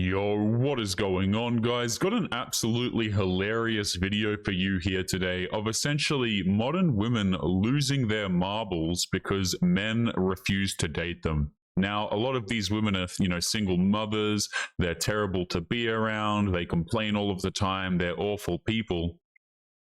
Yo, what is going on, guys? Got an absolutely hilarious video for you here today of essentially modern women losing their marbles because men refuse to date them. Now, a lot of these women are, single mothers. They're terrible to be around. They complain all of the time. They're awful people.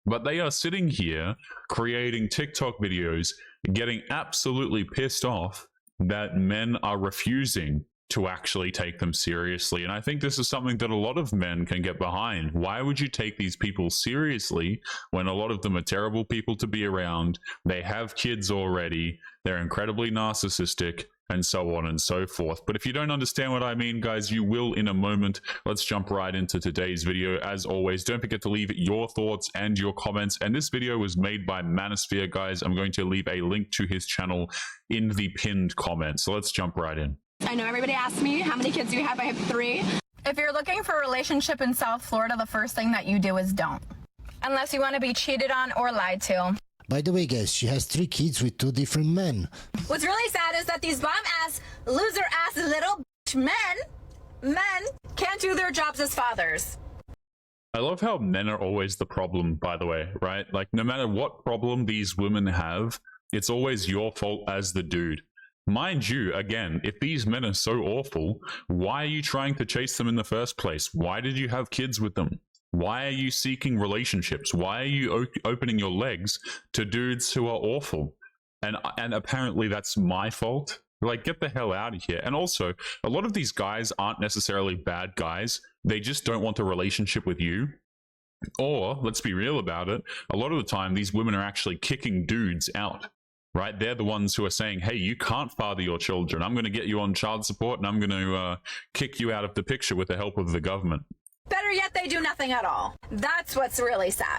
But they are sitting here creating TikTok videos, getting absolutely pissed off that men are refusing to actually take them seriously. And I think this is something that a lot of men can get behind. Why would you take these people seriously when a lot of them are terrible people to be around? They have kids already. They're incredibly narcissistic, and so on and so forth. But if you don't understand what I mean, guys, you will in a moment. Let's jump right into today's video. As always, don't forget to leave your thoughts and your comments. And this video was made by Manosphere, guys. I'm going to leave a link to his channel in the pinned comment. So let's jump right in. I know everybody asks me, how many kids do you have? I have 3. If you're looking for a relationship in South Florida, the first thing that you do is don't. Unless you want to be cheated on or lied to. By the way, guys, she has 3 kids with 2 different men. What's really sad is that these bum-ass, loser-ass little men can't do their jobs as fathers. I love how men are always the problem, by the way, right? Like, no matter what problem these women have, it's always your fault as the dude. Mind you, again, if these men are so awful, why are you trying to chase them in the first place? Why did you have kids with them? Why are you seeking relationships? Why are you opening your legs to dudes who are awful? And apparently that's my fault? Like, get the hell out of here. And also, a lot of these guys aren't necessarily bad guys. They just don't want a relationship with you. Or, let's be real about it, a lot of the time these women are actually kicking dudes out. Right? They're the ones who are saying, hey, you can't father your children. I'm going to get you on child support and I'm going to kick you out of the picture with the help of the government. Better yet, they do nothing at all. That's what's really sad.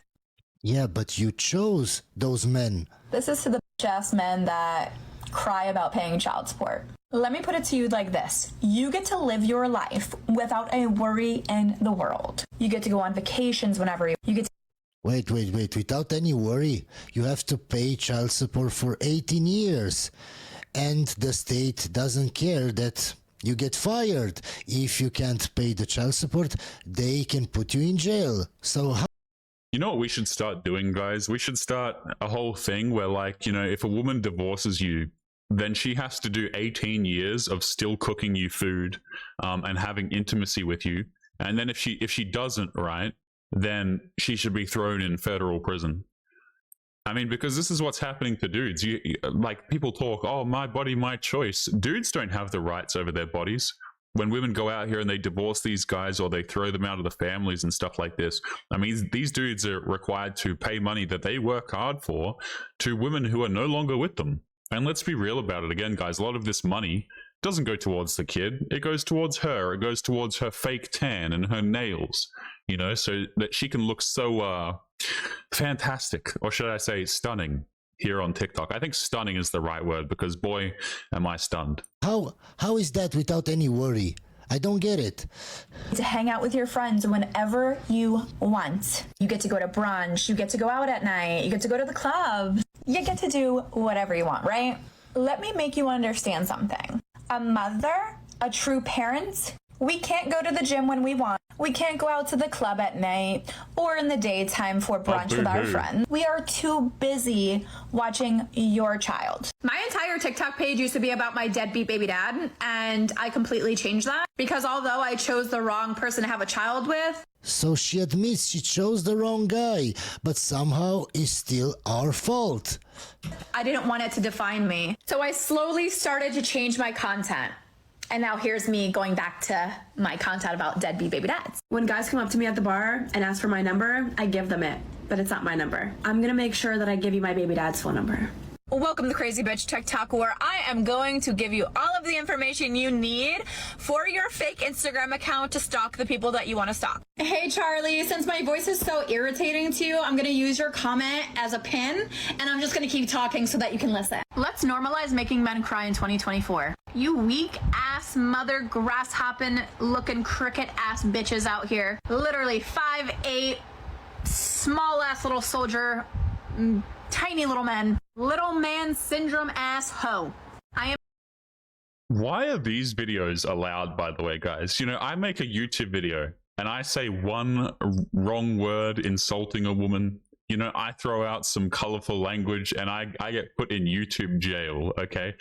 Yeah, but you chose those men. This is to the bitch-ass men that cry about paying child support. Let me put it to you like this. You get to live your life without a worry in the world. You get to go on vacations whenever you get to Wait, without any worry, you have to pay child support for 18 years. And the state doesn't care that you get fired. If you can't pay the child support, they can put you in jail. So how? You know what we should start doing, guys? We should start a whole thing where, like, if a woman divorces you, then she has to do 18 years of still cooking you food and having intimacy with you. And then if she doesn't, right, then she should be thrown in federal prison. I mean, because this is what's happening to dudes. Like, people talk, oh, my body, my choice. Dudes don't have the rights over their bodies. When women go out here and they divorce these guys or they throw them out of the families and stuff like this, I mean, these dudes are required to pay money that they work hard for to women who are no longer with them. And let's be real about it again, guys. A lot of this money doesn't go towards the kid. It goes towards her. It goes towards her fake tan and her nails, so that she can look so fantastic, or should I say stunning, here on TikTok. I think stunning is the right word, because boy, am I stunned. How is that without any worry? I don't get it. to hang out with your friends whenever you want. You get to go to brunch, you get to go out at night, you get to go to the club. You get to do whatever you want, right? Let me make you understand something. A mother, a true parent, we can't go to the gym when we want. We can't go out to the club at night or in the daytime for brunch with our friends. We are too busy watching your child. My entire TikTok page used to be about my deadbeat baby dad, and I completely changed that because although I chose the wrong person to have a child with. So she admits she chose the wrong guy, but somehow it's still our fault. I didn't want it to define me. So I slowly started to change my content. And now here's me going back to my content about deadbeat baby dads. When guys come up to me at the bar and ask for my number, I give them it, but it's not my number. I'm gonna make sure that I give you my baby dad's phone number. Welcome to Crazy Bitch TikTok, where I am going to give you all of the information you need for your fake Instagram account to stalk the people that you want to stalk. Hey Charlie, since my voice is so irritating to you, I'm going to use your comment as a pin, and I'm just going to keep talking so that you can listen. Let's normalize making men cry in 2024. You weak ass mother grasshopping looking cricket ass bitches out here. Literally 5'8", small ass little soldier, tiny little men. Little man syndrome ass hoe. I am Why are these videos allowed, by the way, guys? You know, I make a YouTube video and I say one wrong word insulting a woman. You know, I throw out some colorful language and I get put in YouTube jail, okay?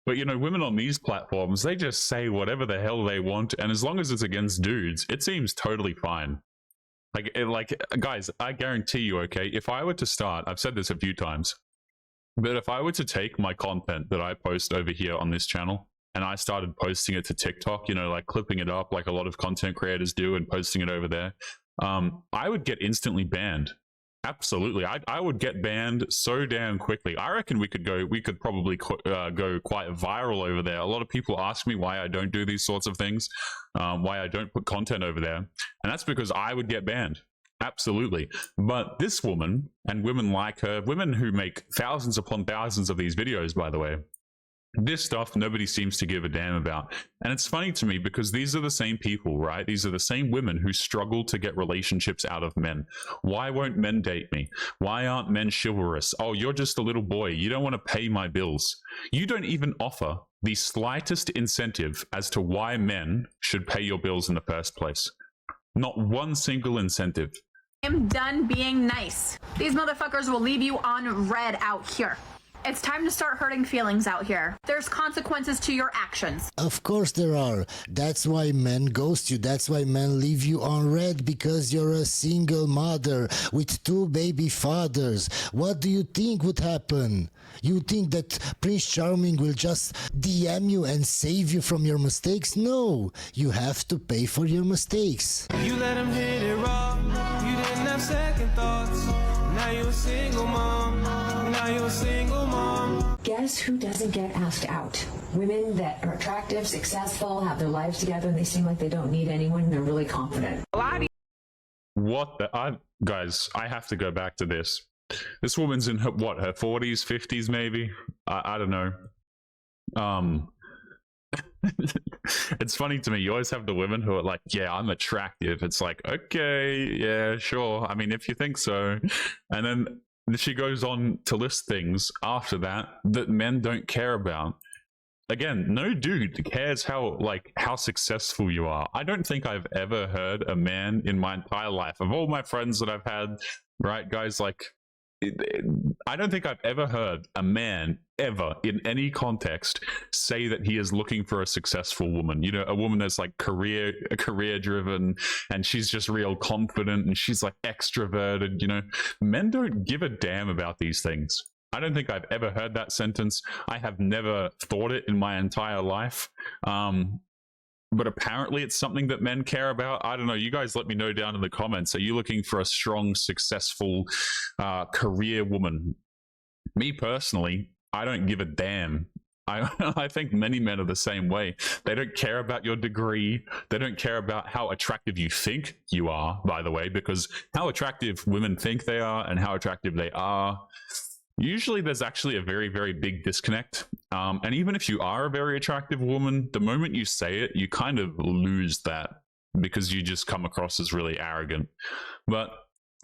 But, you know, women on these platforms, they just say whatever the hell they want. And as long as it's against dudes, it seems totally fine. Like, guys, I guarantee you, okay, if I were to start, I've said this a few times, but if I were to take my content that I post over here on this channel, and I started posting it to TikTok, you know, like clipping it up like a lot of content creators do and posting it over there, I would get instantly banned. Absolutely. I would get banned so damn quickly. I reckon we could probably go quite viral over there. A lot of people ask me why I don't do these sorts of things, why I don't put content over there. And that's because I would get banned. Absolutely. But this woman and women like her, women who make thousands upon thousands of these videos, by the way, this stuff nobody seems to give a damn about. And it's funny to me because these are the same people, right? These are the same women who struggle to get relationships out of men. Why won't men date me? Why aren't men chivalrous? Oh, you're just a little boy. You don't want to pay my bills. You don't even offer the slightest incentive as to why men should pay your bills in the first place. Not one single incentive. I'm done being nice. These motherfuckers will leave you on red out here. It's time to start hurting feelings out here. There's consequences to your actions. Of course there are. That's why men ghost you. That's why men leave you on red, because you're a single mother with 2 baby fathers. What do you think would happen? You think that Prince Charming will just DM you and save you from your mistakes? No, you have to pay for your mistakes. You let him hit it raw. You didn't have second thoughts. Now you're a single mom. Now you're a single mom. Guess who doesn't get asked out? Women that are attractive, successful, have their lives together, and they seem like they don't need anyone, and they're really confident. What the... guys, I have to go back to this. This woman's in her 40s, 50s maybe? I don't know. It's funny to me, you always have the women who are like, yeah, I'm attractive. It's like, okay, yeah, sure. I mean, if you think so. And then she goes on to list things after that men don't care about. Again, no dude cares how successful you are. I don't think I've ever heard a man in my entire life, of all my friends that I've had, right, guys, like, I don't think I've ever heard a man ever in any context say that he is looking for a successful woman. You know, a woman that's like career driven and she's just real confident and she's like extroverted. You know, men don't give a damn about these things. I don't think I've ever heard that sentence. I have never thought it in my entire life. But apparently it's something that men care about. I don't know. You guys let me know down in the comments. Are you looking for a strong, successful career woman? Me personally, I don't give a damn. I think many men are the same way. They don't care about your degree. They don't care about how attractive you think you are, by the way, because how attractive women think they are and how attractive they are, usually there's actually a very, very big disconnect. And even if you are a very attractive woman, the moment you say it, you kind of lose that because you just come across as really arrogant. But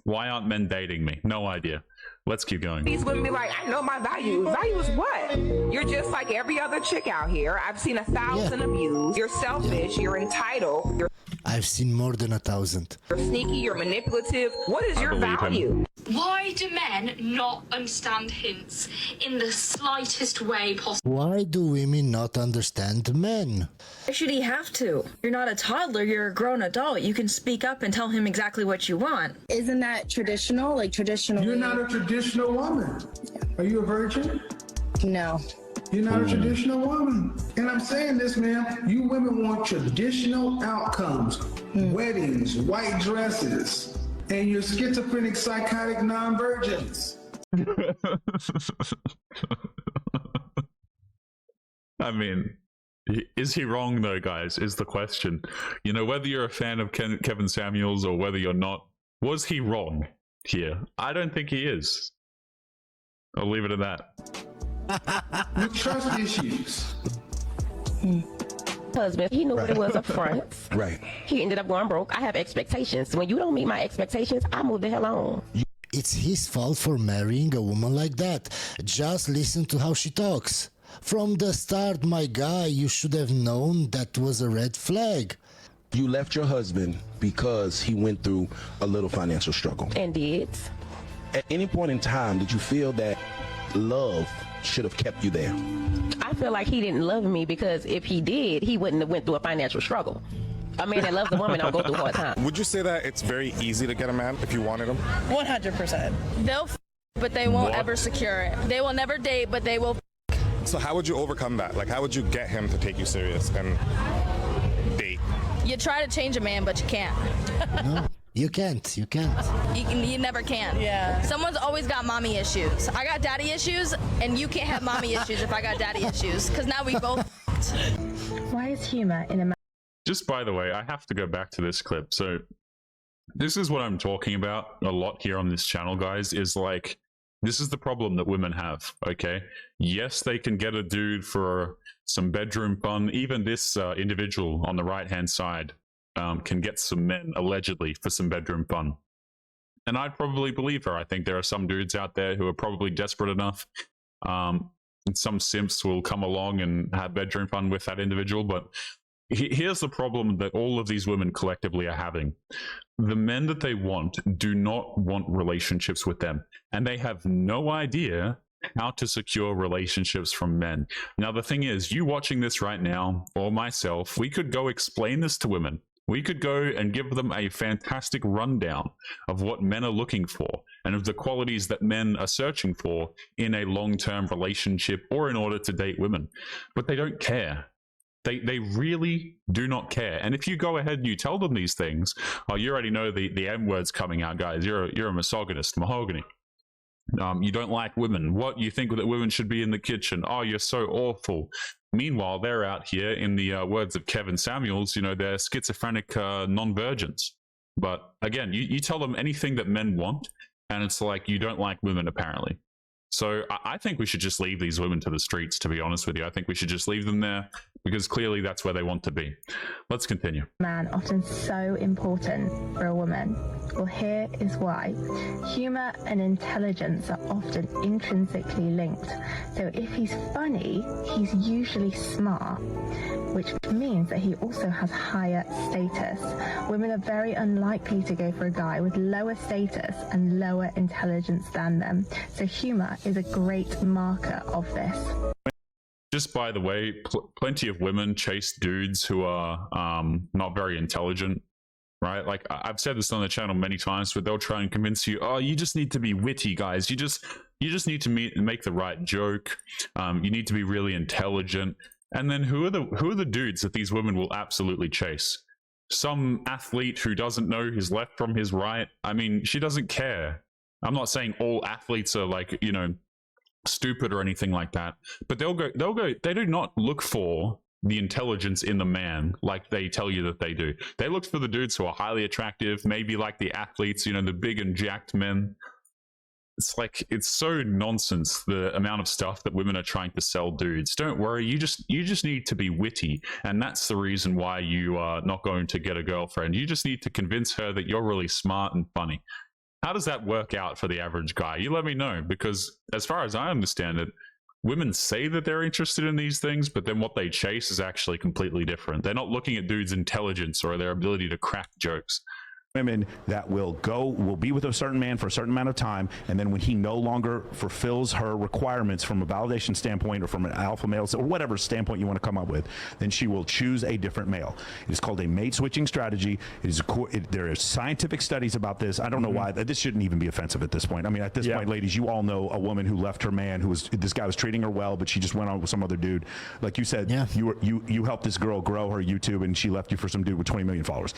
why aren't men dating me? No idea. Let's keep going. These women be like, I know my value. Value is what? You're just like every other chick out here. I've seen 1,000 of you. You're selfish. You're entitled. I've seen more than 1,000. You're sneaky. You're manipulative. What is your value? Why do men not understand hints in the slightest way possible? Why do women not understand men? Why should he have to? You're not a toddler, you're a grown adult. You can speak up and tell him exactly what you want. Isn't that traditional? Like traditional? You're not a traditional woman. Are you a virgin? No. You're not a traditional woman. And I'm saying this, man, you women want traditional outcomes, weddings, white dresses, and you're schizophrenic, psychotic non-virgins. I mean, is he wrong though, guys, is the question. You know, whether you're a fan of Kevin Samuels or whether you're not, was he wrong here? I don't think he is. I'll leave it at that. With trust issues. Husband, he knew what it was up front. Right. He ended up going broke. I have expectations. When you don't meet my expectations, I move the hell on. It's his fault for marrying a woman like that. Just listen to how she talks. From the start, my guy, you should have known that was a red flag. You left your husband because he went through a little financial struggle. And did. At any point in time, did you feel that love should have kept you there? I feel like he didn't love me because if he did, he wouldn't have went through a financial struggle. A man that loves a woman don't go through hard times. Would you say that it's very easy to get a man if you wanted him? 100%. They'll but they won't ever secure it. They will never date, but they will. So how would you overcome that? Like, how would you get him to take you serious and date? You try to change a man, but you can't. No, you can't. You can't. You never can. Yeah. Someone's always got mommy issues. I got daddy issues, and you can't have mommy issues if I got daddy issues, because now we both. Why is humor in a Just by the way, I have to go back to this clip. So this is what I'm talking about a lot here on this channel, guys, is like, this is the problem that women have, okay? Yes, they can get a dude for some bedroom fun. Even this individual on the right-hand side can get some men, allegedly, for some bedroom fun. And I'd probably believe her. I think there are some dudes out there who are probably desperate enough. And some simps will come along and have bedroom fun with that individual. But here's the problem that all of these women collectively are having. The men that they want do not want relationships with them, and they have no idea how to secure relationships from men. Now, the thing is, you watching this right now, or myself, we could go explain this to women. We could go and give them a fantastic rundown of what men are looking for and of the qualities that men are searching for in a long-term relationship or in order to date women. But they don't care. They really do not care. And if you go ahead and you tell them these things, oh, you already know the M words coming out, guys. You're a misogynist, mahogany. You don't like women. What, you think that women should be in the kitchen? Oh, you're so awful. Meanwhile, they're out here, in the words of Kevin Samuels, you know, they're schizophrenic non-virgins. But again, you tell them anything that men want, and it's like, you don't like women, apparently. So I think we should just leave these women to the streets, to be honest with you. I think we should just leave them there because clearly that's where they want to be. Let's continue. Man often so important for a woman? Well, here is why. Humor and intelligence are often intrinsically linked. So if he's funny, he's usually smart, which means that he also has higher status. Women are very unlikely to go for a guy with lower status and lower intelligence than them. So humor is a great marker of this. Just by the way, plenty of women chase dudes who are not very intelligent, right? Like, I've said this on the channel many times, but they'll try and convince you, oh, you just need to be witty, guys. You just need to make the right joke. You need to be really intelligent. And then who are the dudes that these women will absolutely chase? Some athlete who doesn't know his left from his right. I mean, she doesn't care. I'm not saying all athletes are, like, you know, stupid or anything like that, but they do not look for the intelligence in the man like they tell you that they do. They look for the dudes who are highly attractive, maybe like the athletes, you know, the big and jacked men. It's like, it's so nonsense, the amount of stuff that women are trying to sell dudes. Don't worry, you just need to be witty, and that's the reason why you are not going to get a girlfriend. You just need to convince her that you're really smart and funny. How does that work out for the average guy? You let me know, because as far as I understand it, women say that they're interested in these things, but then what they chase is actually completely different. They're not looking at dudes' intelligence or their ability to crack jokes. Women that will be with a certain man for a certain amount of time, and then when he no longer fulfills her requirements from a validation standpoint or from an alpha male or whatever standpoint you want to come up with, then she will choose a different male. It is called a mate switching strategy. There are scientific studies about this. I don't know why this shouldn't even be offensive at this point. I mean, at this point, ladies, you all know a woman who left her man, this guy was treating her well, but she just went on with some other dude. Like you said, you helped this girl grow her YouTube, and she left you for some dude with 20 million followers.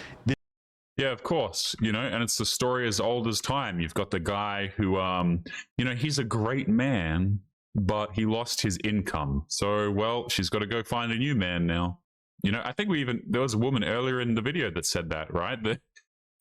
Yeah, of course, you know, and it's the story as old as time. You've got the guy who, you know, he's a great man, but he lost his income. So, well, she's got to go find a new man now. You know, I think there was a woman earlier in the video that said that, right?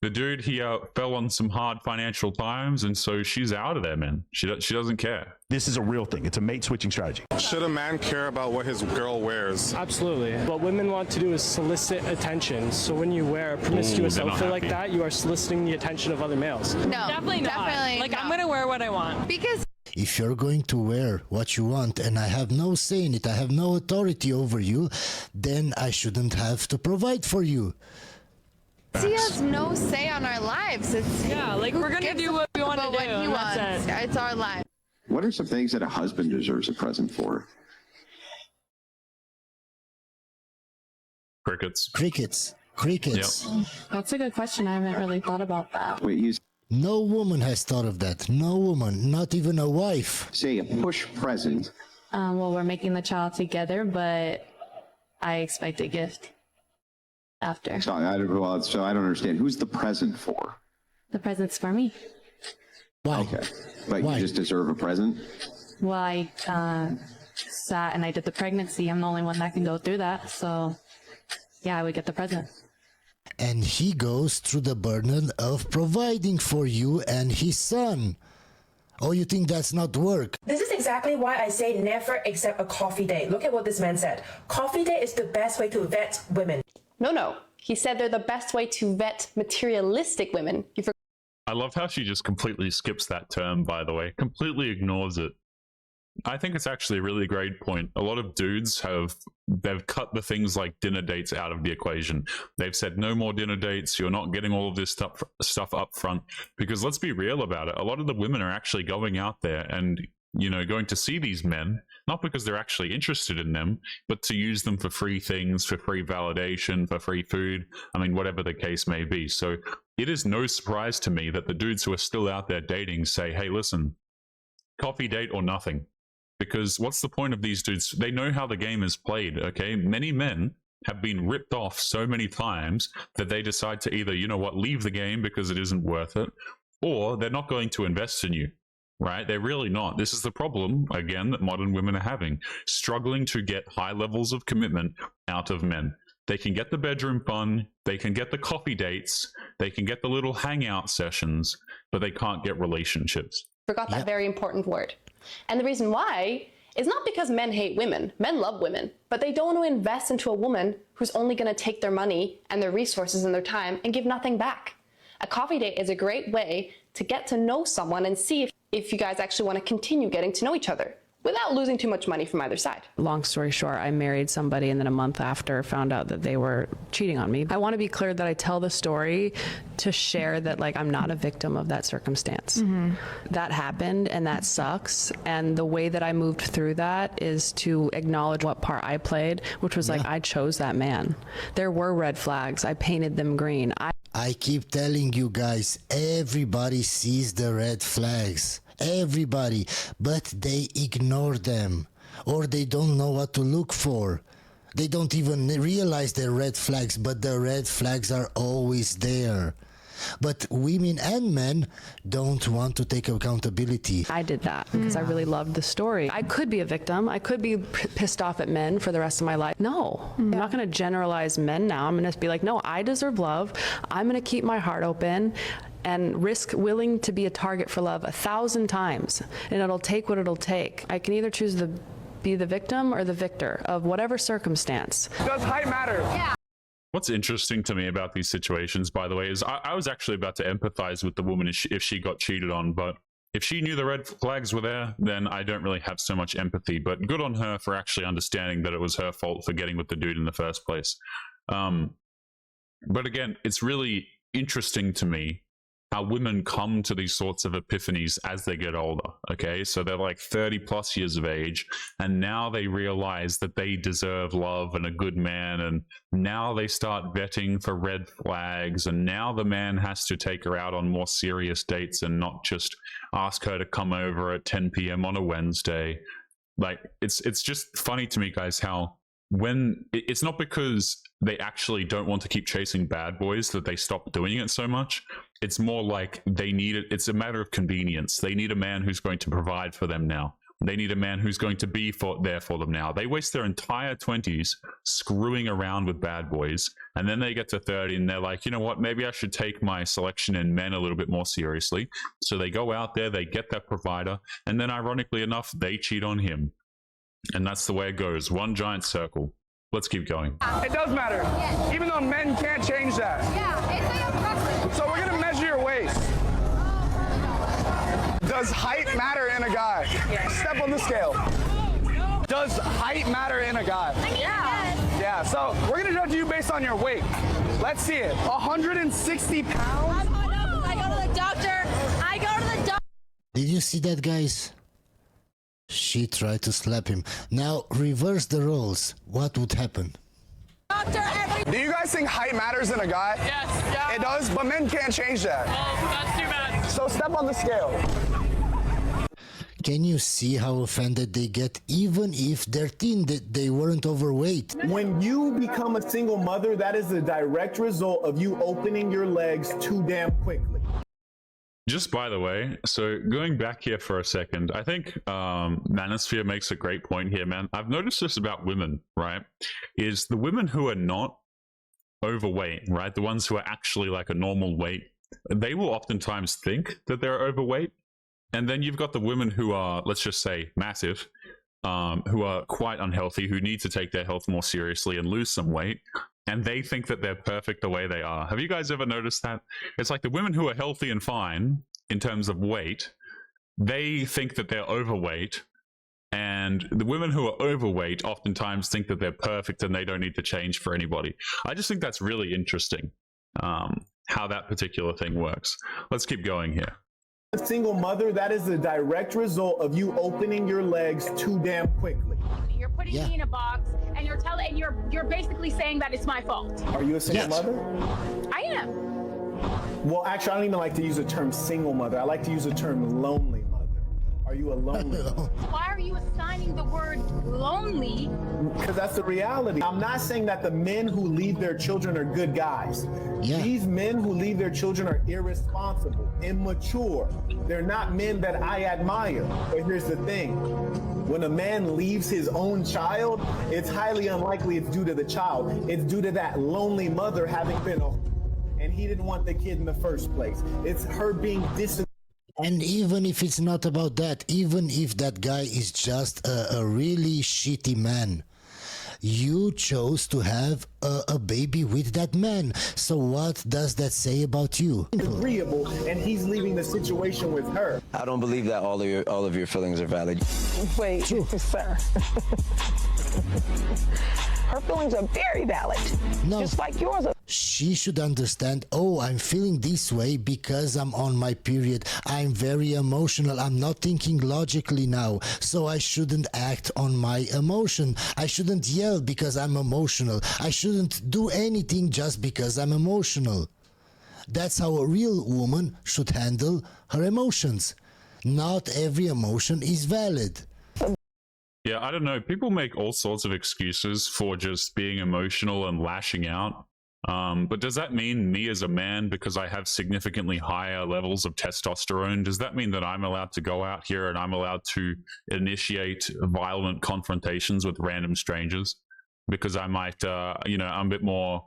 The dude, he fell on some hard financial times, and so she's out of there, man. She doesn't care. This is a real thing. It's a mate switching strategy. Should a man care about what his girl wears? Absolutely. What women want to do is solicit attention. So when you wear a promiscuous outfit like that, you are soliciting the attention of other males. No, definitely not. Like, I'm gonna wear what I want. Because If you're going to wear what you want and I have no say in it, I have no authority over you, then I shouldn't have to provide for you. He has no say on our lives. Like we're gonna do what we want to do. What he wants. It's our life. What are some things that a husband deserves a present for? Crickets. Crickets. Yep. That's a good question. I haven't really thought about that. Wait, no woman has thought of that. No woman, not even a wife. Say a push present. Well, we're making the child together, but I expect a gift after. So I don't understand. Who's the present for? The present's for me. Why? Okay. But you just deserve a present? Well, I sat and I did the pregnancy. I'm the only one that can go through that. So, yeah, I would get the present. And he goes through the burden of providing for you and his son. Oh, you think that's not work? This is exactly why I say never accept a coffee date. Look at what this man said. Coffee date is the best way to vet women. No. He said they're the best way to vet materialistic women. I love how she just completely skips that term, by the way. Completely ignores it. I think it's actually a really great point. A lot of dudes they've cut the things like dinner dates out of the equation. They've said no more dinner dates. You're not getting all of this stuff up front. Because let's be real about it. A lot of the women are actually going out there and, going to see these men, not because they're actually interested in them, but to use them for free things, for free validation, for free food. I mean, whatever the case may be. So it is no surprise to me that the dudes who are still out there dating say, hey, listen, coffee date or nothing. Because what's the point of these dudes? They know how the game is played, okay? Many men have been ripped off so many times that they decide to either, leave the game because it isn't worth it, or they're not going to invest in you, right? They're really not. This is the problem, again, that modern women are having, struggling to get high levels of commitment out of men. They can get the bedroom fun, they can get the coffee dates, they can get the little hangout sessions, but they can't get relationships. Forgot that very important word. And the reason why is not because men hate women. Men love women, but they don't want to invest into a woman who's only going to take their money and their resources and their time and give nothing back. A coffee date is a great way to get to know someone and see if you guys actually want to continue getting to know each other without losing too much money from either side. Long story short, I married somebody and then a month after found out that they were cheating on me. I want to be clear that I tell the story to share that I'm not a victim of that circumstance. That happened and that sucks. And the way that I moved through that is to acknowledge what part I played, which was I chose that man. There were red flags. I painted them green. I keep telling you guys, everybody sees the red flags. Everybody, but they ignore them, or they don't know what to look for. They don't even realize they're red flags, but the red flags are always there. But women and men don't want to take accountability. I did that because I really loved the story. I could be a victim. I could be pissed off at men for the rest of my life. No, I'm not going to generalize men now. I'm going to be like, no, I deserve love. I'm going to keep my heart open and willing to be a target for love 1,000 times. And it'll take what it'll take. I can either choose to be the victim or the victor of whatever circumstance. Does height matter? Yeah. What's interesting to me about these situations, by the way, is I was actually about to empathize with the woman if she got cheated on, but if she knew the red flags were there, then I don't really have so much empathy. But good on her for actually understanding that it was her fault for getting with the dude in the first place. But again, it's really interesting to me how women come to these sorts of epiphanies as they get older, okay? So they're like 30 plus years of age, and now they realize that they deserve love and a good man, and now they start vetting for red flags, and now the man has to take her out on more serious dates and not just ask her to come over at 10 p.m. on a Wednesday. Like, it's just funny to me, guys, how when it's not because they actually don't want to keep chasing bad boys that they stop doing it so much. It's more like they need it. It's a matter of convenience. They need a man who's going to provide for them now. They need a man who's going to be there for them now. They waste their entire 20s screwing around with bad boys, and then they get to 30 and they're like, you know what, maybe I should take my selection in men a little bit more seriously. So they go out there, they get that provider, and then ironically enough, they cheat on him. And that's the way it goes. One giant circle. Let's keep going. It does matter. Yes. Even though men can't change that. Yeah, it's a preference. So we're going to measure your waist. Does height matter in a guy? Step on the scale. Does height matter in a guy? Yeah. Yeah, so we're gonna judge you based on your weight. Let's see it. 160 pounds? I go to the doctor. Did you see that, guys? She tried to slap him. Now reverse the roles. What would happen? Do you guys think height matters in a guy? Yes, yeah. It does, but men can't change that. Oh, that's too bad. So step on the scale. Can you see how offended they get even if they're thin, that they weren't overweight? When you become a single mother, that is a direct result of you opening your legs too damn quickly. Just by the way, so going back here for a second, I think Manosphere makes a great point here, man. I've noticed this about women, right? Is the women who are not overweight, right? The ones who are actually like a normal weight, they will oftentimes think that they're overweight. And then you've got the women who are, let's just say, massive, who are quite unhealthy, who need to take their health more seriously and lose some weight. And they think that they're perfect the way they are. Have you guys ever noticed that? It's like the women who are healthy and fine in terms of weight, they think that they're overweight. And the women who are overweight oftentimes think that they're perfect and they don't need to change for anybody. I just think that's really interesting, how that particular thing works. Let's keep going here. A single mother, that is a direct result of you opening your legs too damn quickly. You're putting me in a box, and you're basically saying that it's my fault. Are you a single mother? I am. Well, actually, I don't even like to use the term single mother. I like to use the term lonely mother. Are you a lonely mother? Why are you assigning the word lonely? Because that's the reality. I'm not saying that the men who leave their children are good guys. These men who leave their children are irresponsible, immature. They're not men that I admire. But here's the thing. When a man leaves his own child, it's highly unlikely it's due to the child. It's due to that lonely mother having been and he didn't want the kid in the first place. It's her being distant. And even if it's not about that, even if that guy is just a really shitty man, you chose to have a baby with that man. So what does that say about you? Agreeable, and he's leaving the situation with her. I don't believe that all of your feelings are valid. Wait, sir. Her feelings are very valid, just like yours are. She should understand, oh, I'm feeling this way because I'm on my period. I'm very emotional. I'm not thinking logically now, so I shouldn't act on my emotion. I shouldn't yell because I'm emotional. I shouldn't do anything just because I'm emotional. That's how a real woman should handle her emotions. Not every emotion is valid. Yeah, I don't know. People make all sorts of excuses for just being emotional and lashing out. But does that mean me as a man, because I have significantly higher levels of testosterone, does that mean that I'm allowed to go out here and I'm allowed to initiate violent confrontations with random strangers? Because I might, I'm a bit more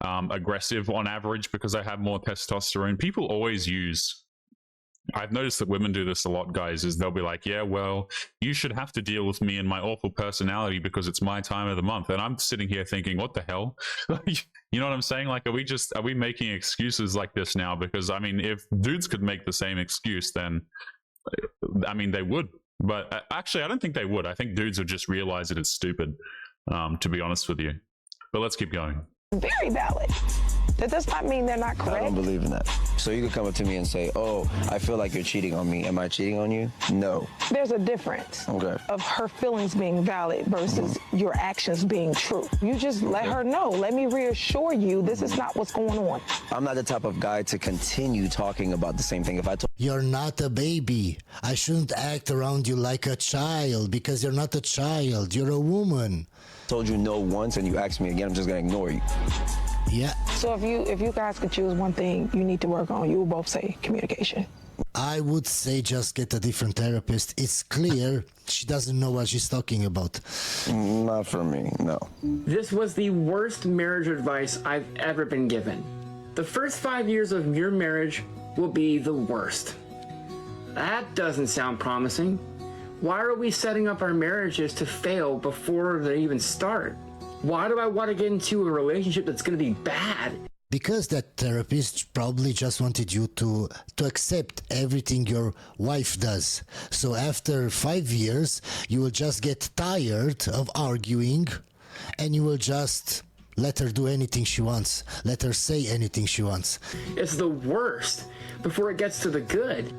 aggressive on average because I have more testosterone. People always use... I've noticed that women do this a lot, guys, is they'll be like, yeah, well, you should have to deal with me and my awful personality because it's my time of the month. And I'm sitting here thinking, what the hell? You know what I'm saying? Like, are we making excuses like this now? Because, I mean, if dudes could make the same excuse, then, I mean, they would. But actually, I don't think they would. I think dudes would just realize that it's stupid, to be honest with you. But let's keep going. Very valid. That does not mean they're not correct. I don't believe in that. So you could come up to me and say, oh, I feel like you're cheating on me. Am I cheating on you? No. There's a difference of her feelings being valid versus your actions being true. You just let her know. Let me reassure you, this is not what's going on. I'm not the type of guy to continue talking about the same thing. If I told You're not a baby. I shouldn't act around you like a child because you're not a child. You're a woman. Told you no once and you asked me again, I'm just going to ignore you. Yeah. So if you guys could choose one thing you need to work on, you would both say communication. I would say just get a different therapist. It's clear she doesn't know what she's talking about. Not for me, no. This was the worst marriage advice I've ever been given. The first 5 years of your marriage will be the worst. That doesn't sound promising. Why are we setting up our marriages to fail before they even start? Why do I want to get into a relationship that's going to be bad? Because that therapist probably just wanted you to accept everything your wife does. So after 5 years, you will just get tired of arguing and you will just let her do anything she wants. Let her say anything she wants. It's the worst before it gets to the good.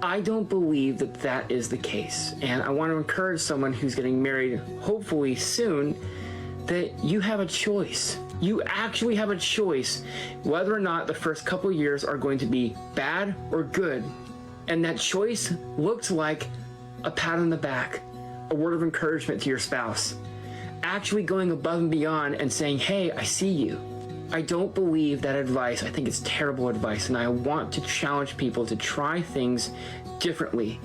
I don't believe that that is the case. And I want to encourage someone who's getting married, hopefully soon, that you have a choice. You actually have a choice whether or not the first couple of years are going to be bad or good. And that choice looks like a pat on the back, a word of encouragement to your spouse, actually going above and beyond and saying, hey, I see you. I don't believe that advice. I think it's terrible advice. And I want to challenge people to try things differently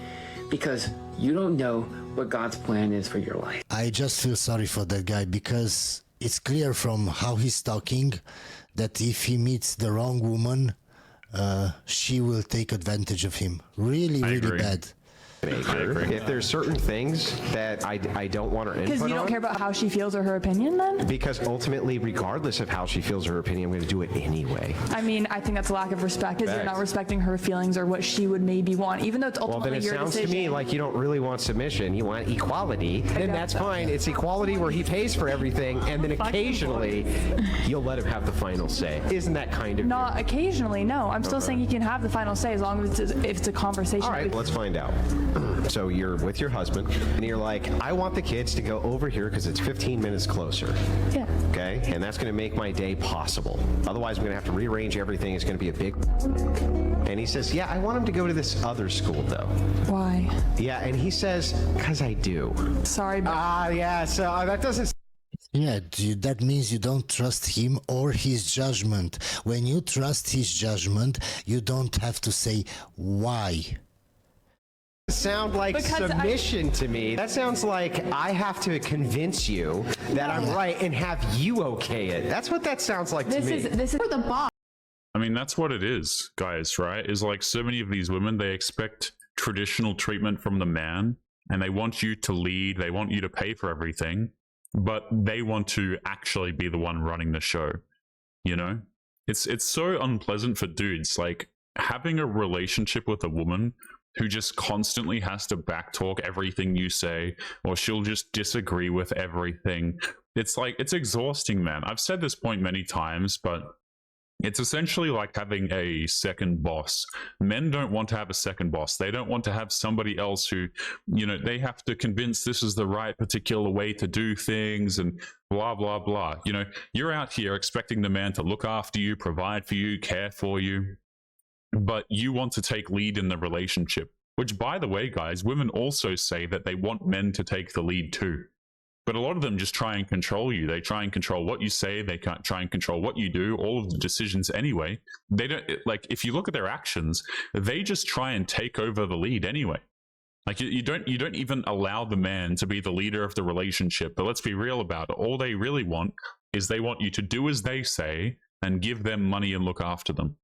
because you don't know what God's plan is for your life. I just feel sorry for that guy because it's clear from how he's talking that if he meets the wrong woman, she will take advantage of him. Really, really bad. If there's certain things that I don't want her input on. Because you don't care about how she feels or her opinion then? Because ultimately, regardless of how she feels or her opinion, I'm going to do it anyway. I mean, I think that's a lack of respect because you're not respecting her feelings or what she would maybe want, even though it's ultimately your decision. Well, then it sounds to me like you don't really want submission. You want equality, and that's fine. It's equality where he pays for everything, and then occasionally you'll let him have the final say. Isn't that kind of... Not occasionally, no. I'm still saying you can have the final say as long as it's a conversation. All right, let's find out. So you're with your husband, and you're like, I want the kids to go over here because it's 15 minutes closer. Yeah. Okay? And that's going to make my day possible. Otherwise, I'm going to have to rearrange everything. It's going to be a big... And he says, yeah, I want him to go to this other school, though. Why? Yeah, and he says, because I do. Sorry, but... yeah, so that doesn't... Yeah, that means you don't trust him or his judgment. When you trust his judgment, you don't have to say why. Sound like submission to me. That sounds like I have to convince you that I'm right and have you okay it. That's what that sounds like to me. This is for the boss. I mean, that's what it is, guys, right? Is like so many of these women, they expect traditional treatment from the man and they want you to lead, they want you to pay for everything, but they want to actually be the one running the show, you know? It's so unpleasant for dudes, like having a relationship with a woman who just constantly has to backtalk everything you say, or she'll just disagree with everything. It's like, it's exhausting, man. I've said this point many times, but it's essentially like having a second boss. Men don't want to have a second boss. They don't want to have somebody else who, you know, they have to convince this is the right particular way to do things and blah, blah, blah. You know, you're out here expecting the man to look after you, provide for you, care for you, but you want to take lead in the relationship, which, by the way, guys, women also say that they want men to take the lead too. But a lot of them just try and control you. They try and control what you say. They can't try and control what you do, all of the decisions anyway. They don't, like, if you look at their actions, they just try and take over the lead anyway. Like, you don't even allow the man to be the leader of the relationship. But let's be real about it. All they really want is they want you to do as they say and give them money and look after them.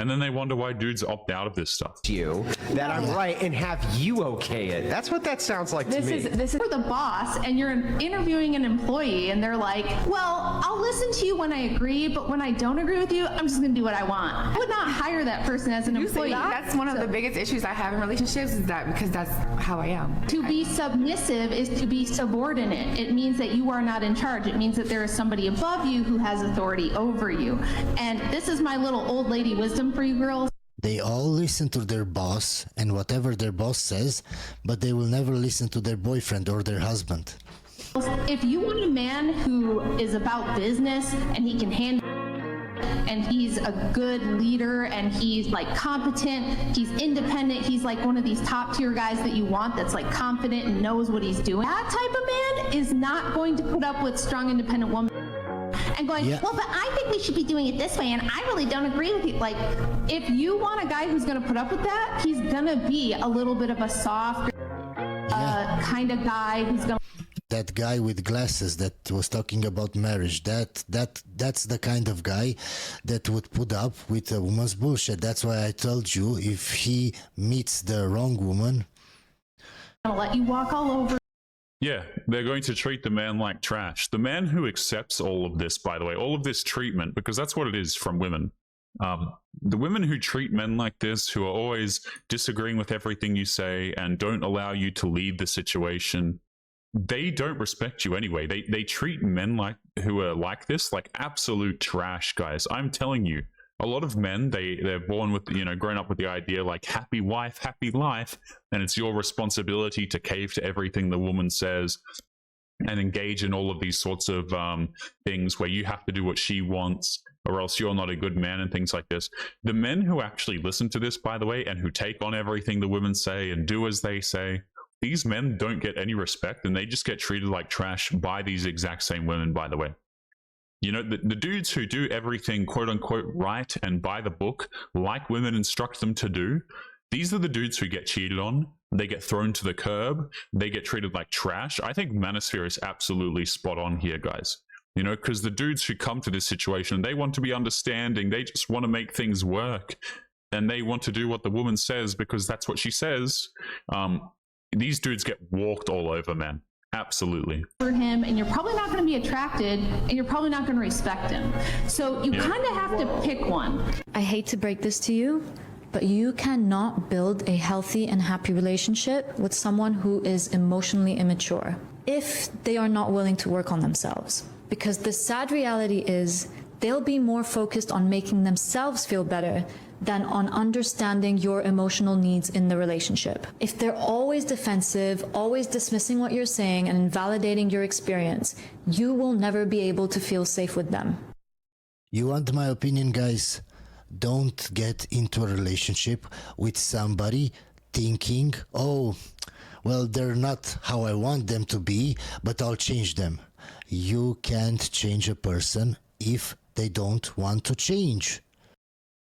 And then they wonder why dudes opt out of this stuff. You that I'm right and have you okay it. That's what that sounds like to me. This is for the boss, and you're interviewing an employee, and they're like, well, I'll listen to you when I agree, but when I don't agree with you, I'm just going to do what I want. I would not hire that person as an employee. That's one of the biggest issues I have in relationships is that because that's how I am. To be submissive is to be subordinate. It means that you are not in charge. It means that there is somebody above you who has authority over you. And this is my little old lady wisdom for you girls. They all listen to their boss and whatever their boss says, but they will never listen to their boyfriend or their husband. If you want a man who is about business and he can handle and he's a good leader and he's like competent, he's independent, he's like one of these top tier guys that you want that's like confident and knows what he's doing, that type of man is not going to put up with strong independent women and going, well, but I think we should be doing it this way, and I really don't agree with you. Like, if you want a guy who's going to put up with that, he's going to be a little bit of a soft kind of guy who's going to... That guy with glasses that was talking about marriage, that's the kind of guy that would put up with a woman's bullshit. That's why I told you, if he meets the wrong woman... I'll let you walk all over Yeah, they're going to treat the man like trash. The man who accepts all of this, by the way, all of this treatment, because that's what it is from women. The women who treat men like this, who are always disagreeing with everything you say and don't allow you to lead the situation, they don't respect you anyway. They treat men like who are like this like absolute trash, guys. I'm telling you. A lot of men, they're born with, you know, grown up with the idea like happy wife, happy life, and it's your responsibility to cave to everything the woman says and engage in all of these sorts of things where you have to do what she wants or else you're not a good man and things like this. The men who actually listen to this, by the way, and who take on everything the women say and do as they say, these men don't get any respect and they just get treated like trash by these exact same women, by the way. You know, the dudes who do everything quote unquote right and by the book, like women instruct them to do, these are the dudes who get cheated on. They get thrown to the curb. They get treated like trash. I think Manosphere is absolutely spot on here, guys. You know, because the dudes who come to this situation, they want to be understanding. They just want to make things work. And they want to do what the woman says because that's what she says. These dudes get walked all over, man. Absolutely. For him, and you're probably not going to be attracted, and you're probably not going to respect him. So you kind of have to pick one. I hate to break this to you, but you cannot build a healthy and happy relationship with someone who is emotionally immature if they are not willing to work on themselves. Because the sad reality is they'll be more focused on making themselves feel better than on understanding your emotional needs in the relationship. If they're always defensive, always dismissing what you're saying and invalidating your experience, you will never be able to feel safe with them. You want my opinion, guys? Don't get into a relationship with somebody thinking, oh, well, they're not how I want them to be, but I'll change them. You can't change a person if they don't want to change.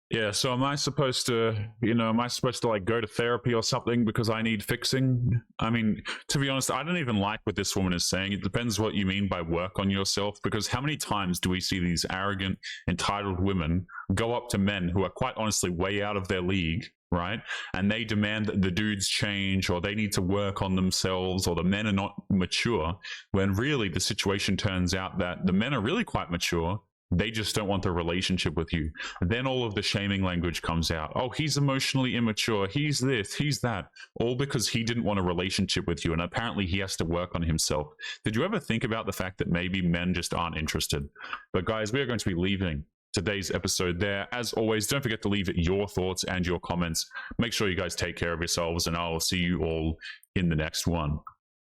Yeah, so am I supposed to, you know, am I supposed to like go to therapy or something because I need fixing? I mean, to be honest, I don't even like what this woman is saying. It depends what you mean by work on yourself, because how many times do we see these arrogant, entitled women go up to men who are quite honestly way out of their league, right? And they demand that the dudes change or they need to work on themselves or the men are not mature, when really the situation turns out that the men are really quite mature. They just don't want the relationship with you. Then all of the shaming language comes out. Oh, he's emotionally immature. He's this, he's that. All because he didn't want a relationship with you. And apparently he has to work on himself. Did you ever think about the fact that maybe men just aren't interested? But guys, we are going to be leaving today's episode there. As always, don't forget to leave your thoughts and your comments. Make sure you guys take care of yourselves, and I will see you all in the next one.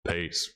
Peace.